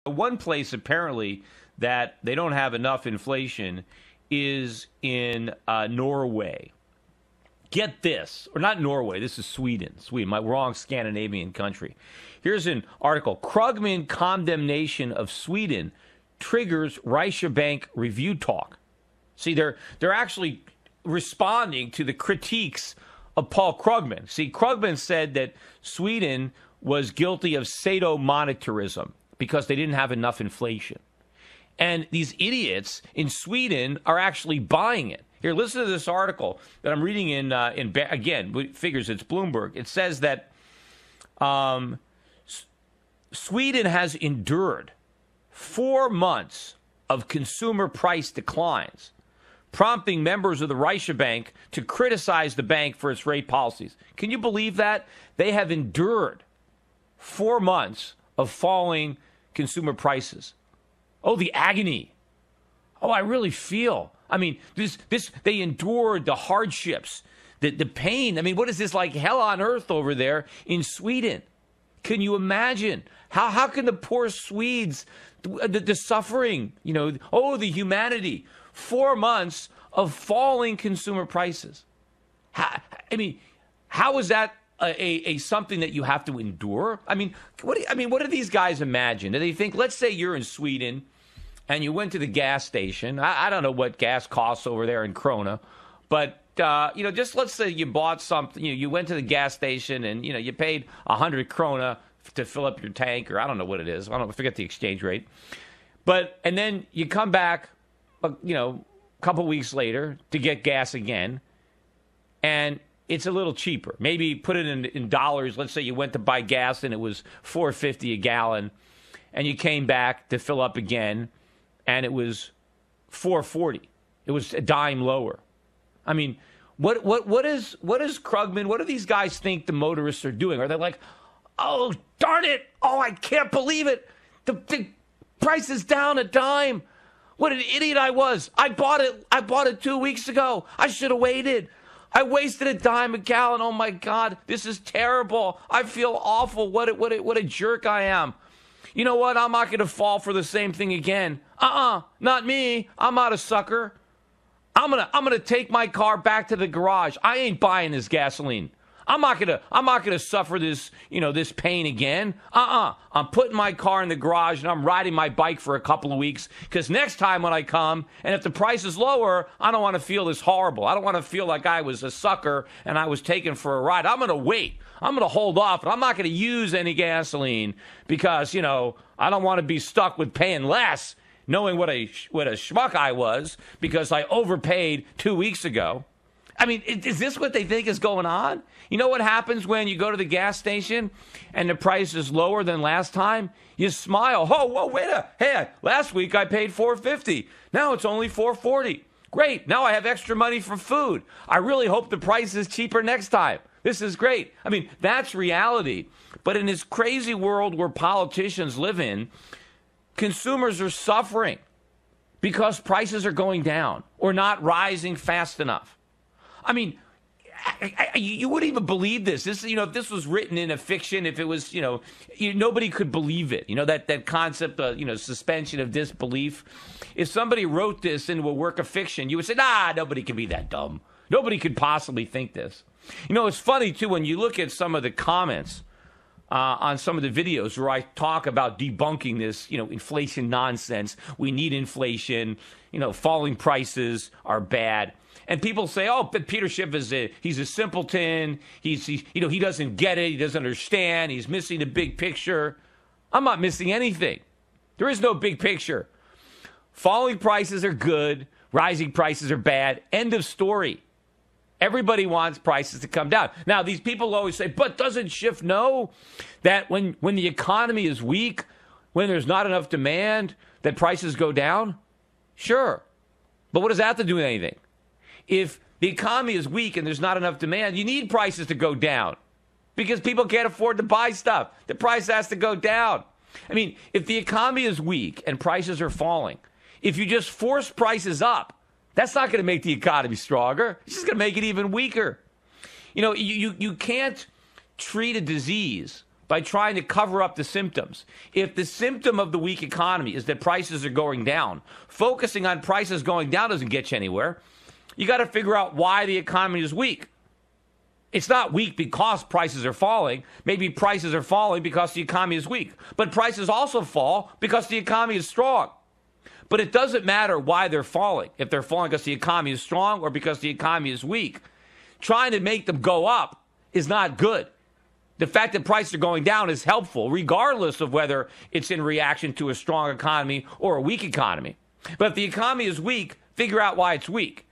One place apparently that they don't have enough inflation is in Norway. Get this, or not Norway, this is Sweden. Sweden, my wrong Scandinavian country. Here's an article. Krugman condemnation of Sweden triggers Reiche Bank review talk. See, they're actually responding to the critiques of Paul Krugman. See, Krugman said that Sweden was guilty of sadomonetarism because they didn't have enough inflation. And these idiots in Sweden are actually buying it. Here, listen to this article that I'm reading in again, figures it's Bloomberg. It says that Sweden has endured 4 months of consumer price declines, prompting members of the Reiche Bank to criticize the bank for its rate policies. Can you believe that? They have endured 4 months of falling consumer prices. Oh, the agony. Oh, I really feel. I mean, they endured the hardships, the pain. I mean, what is this, like hell on earth over there in Sweden? Can you imagine? How can the poor Swedes, the suffering, the humanity, 4 months of falling consumer prices? How is that a something that you have to endure? I mean, what do these guys imagine? Do they think, let's say you're in Sweden and you went to the gas station. I don't know what gas costs over there in Krona, but just let's say you bought something. You went to the gas station and you paid 100 krona to fill up your tank, or I don't know what it is. I forget the exchange rate. And then you come back, a couple weeks later to get gas again, and it's a little cheaper. Maybe put it in dollars. Let's say you went to buy gas and it was $4.50 a gallon, and you came back to fill up again, and it was $4.40. It was a dime lower. I mean, what is Krugman? What do these guys think the motorists are doing? Are they like, oh, darn it! Oh, I can't believe it! The price is down a dime. What an idiot I was! I bought it 2 weeks ago. I should have waited. I wasted a dime a gallon. Oh my God, this is terrible. I feel awful. What a jerk I am. You know what? I'm not going to fall for the same thing again. Not me. I'm not a sucker. I'm gonna take my car back to the garage. I ain't buying this gasoline. I'm not gonna suffer this, this pain again. I'm putting my car in the garage and I'm riding my bike for a couple of weeks, because next time when I come, and if the price is lower, I don't want to feel this horrible. I don't want to feel like I was a sucker and I was taken for a ride. I'm gonna wait. I'm gonna hold off, and I'm not gonna use any gasoline because, I don't want to be stuck with paying less, knowing what a schmuck I was because I overpaid 2 weeks ago. I mean, is this what they think is going on? You know what happens when you go to the gas station and the price is lower than last time? You smile. Oh, whoa, hey, last week I paid $4.50. Now it's only $4.40. Great. Now I have extra money for food. I really hope the price is cheaper next time. This is great. I mean, that's reality. But in this crazy world where politicians live in, consumers are suffering because prices are going down or not rising fast enough. I mean, you wouldn't even believe this. This, if this was written in a fiction, if it was, nobody could believe it. That concept of, suspension of disbelief. If somebody wrote this into a work of fiction, you would say, nah, nobody can be that dumb. Nobody could possibly think this. It's funny, too, when you look at some of the comments on some of the videos where I talk about debunking this, inflation nonsense. We need inflation. Falling prices are bad. And people say, oh, but Peter Schiff he's a simpleton. He doesn't get it. He doesn't understand. He's missing the big picture. I'm not missing anything. There is no big picture. Falling prices are good. Rising prices are bad. End of story. Everybody wants prices to come down. Now, these people always say, but doesn't Schiff know that when the economy is weak, when there's not enough demand, that prices go down? Sure. But what does that have to do with anything? If the economy is weak and there's not enough demand, you need prices to go down because people can't afford to buy stuff. The price has to go down. I mean, if the economy is weak and prices are falling, if you just force prices up, that's not going to make the economy stronger. It's just going to make it even weaker. You can't treat a disease by trying to cover up the symptoms. If the symptom of the weak economy is that prices are going down, focusing on prices going down doesn't get you anywhere. You got to figure out why the economy is weak. It's not weak because prices are falling. Maybe prices are falling because the economy is weak. But prices also fall because the economy is strong. But it doesn't matter why they're falling. If they're falling because the economy is strong or because the economy is weak. Trying to make them go up is not good. The fact that prices are going down is helpful, regardless of whether it's in reaction to a strong economy or a weak economy. But if the economy is weak, figure out why it's weak.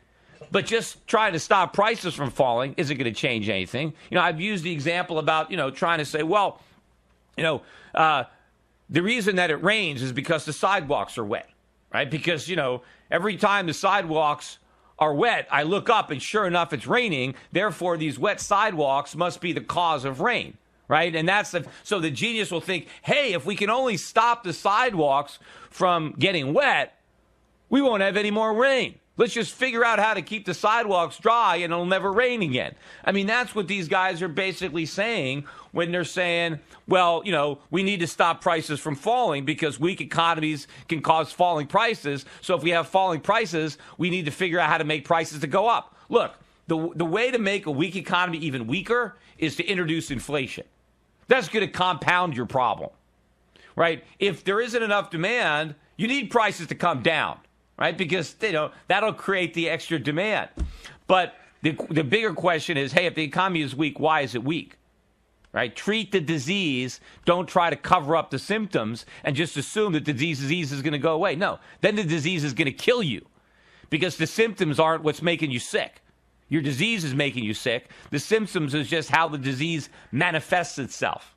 But just trying to stop prices from falling isn't going to change anything. I've used the example about, trying to say, well, the reason that it rains is because the sidewalks are wet, right? Because, every time the sidewalks are wet, I look up and sure enough, it's raining. Therefore, these wet sidewalks must be the cause of rain, right? And so the genius will think, hey, if we can only stop the sidewalks from getting wet, we won't have any more rain. Let's just figure out how to keep the sidewalks dry and it'll never rain again. I mean, that's what these guys are basically saying when they're saying, well, we need to stop prices from falling because weak economies can cause falling prices. So if we have falling prices, we need to figure out how to make prices to go up. Look, the way to make a weak economy even weaker is to introduce inflation. That's going to compound your problem, right? If there isn't enough demand, you need prices to come down. Right, because that'll create the extra demand. But the bigger question is, hey, if the economy is weak, why is it weak? Right? Treat the disease. Don't try to cover up the symptoms and just assume that the disease is going to go away. No, then the disease is going to kill you because the symptoms aren't what's making you sick. Your disease is making you sick. The symptoms is just how the disease manifests itself.